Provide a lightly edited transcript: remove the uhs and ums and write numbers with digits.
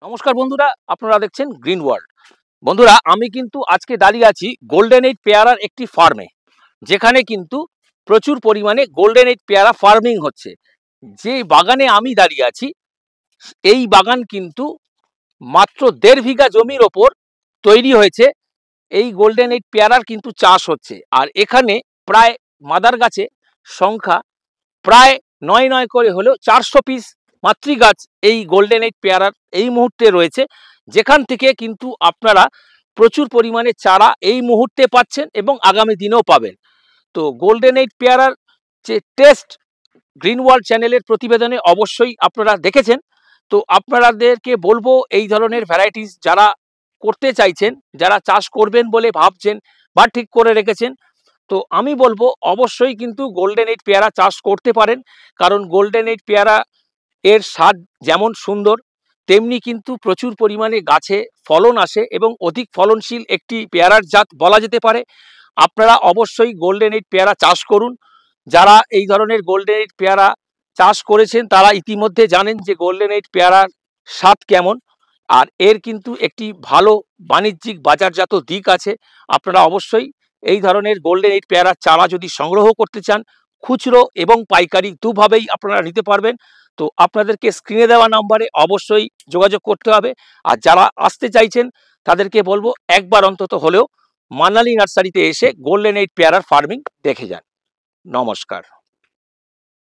নমস্কার বন্ধুরা, আপনারা দেখছেন গ্রিন ওয়ার্ল্ড। বন্ধুরা, আমি কিন্তু আজকে দাঁড়িয়ে আছি গোল্ডেন এইট পেয়ারার একটি ফার্মে, যেখানে কিন্তু প্রচুর পরিমাণে গোল্ডেন এইট পেয়ারা ফার্মিং হচ্ছে। যে বাগানে আমি দাঁড়িয়ে আছি, এই বাগান কিন্তু মাত্র 1.5 বিঘা জমির ওপর তৈরি হয়েছে। এই গোল্ডেন এইট পেয়ারার কিন্তু চাষ হচ্ছে, আর এখানে প্রায় মাদার গাছে সংখ্যা প্রায় 9 করে হলেও 400 পিস মাতৃ গাছ এই গোল্ডেন এইট পেয়ারার এই মুহূর্তে রয়েছে, যেখান থেকে কিন্তু আপনারা প্রচুর পরিমাণে চারা এই মুহূর্তে পাচ্ছেন এবং আগামী দিনেও পাবেন। তো গোল্ডেন এইট পেয়ারার যে টেস্ট গ্রিন ওয়ার্ল্ড চ্যানেলের প্রতিবেদনে অবশ্যই আপনারা দেখেছেন। তো আপনাদেরকে বলবো, এই ধরনের ভ্যারাইটিস যারা করতে চাইছেন, যারা চাষ করবেন বলে ভাবছেন বা ঠিক করে রেখেছেন, তো আমি বলবো অবশ্যই কিন্তু গোল্ডেন এইট পেয়ারা চাষ করতে পারেন। কারণ গোল্ডেন এইট পেয়ারা এর স্বাদ যেমন সুন্দর, তেমনি কিন্তু প্রচুর পরিমাণে গাছে ফলন আসে এবং অধিক ফলনশীল একটি পেয়ারার জাত বলা যেতে পারে। আপনারা অবশ্যই গোল্ডেন এইট পেয়ারা চাষ করুন। যারা এই ধরনের গোল্ডেন এইট পেয়ারা চাষ করেছেন তারা ইতিমধ্যে জানেন যে গোল্ডেন এইট পেয়ারার স্বাদ কেমন, আর এর কিন্তু একটি ভালো বাণিজ্যিক বাজারজাত দিক আছে। আপনারা অবশ্যই এই ধরনের গোল্ডেন এইট পেয়ারার চারা যদি সংগ্রহ করতে চান, খুচরো এবং পাইকারি দুভাবেই আপনারা নিতে পারবেন। তো আপনাদেরকে স্ক্রিনে দেওয়া নম্বরে অবশ্যই যোগাযোগ করতে হবে। আর যারা আসতে চাইছেন তাদেরকে বলবো একবার অন্তত হলেও মানালি নার্সারিতে এসে গোল্ডেন এইট পেয়ারার ফার্মিং দেখে যান। নমস্কার।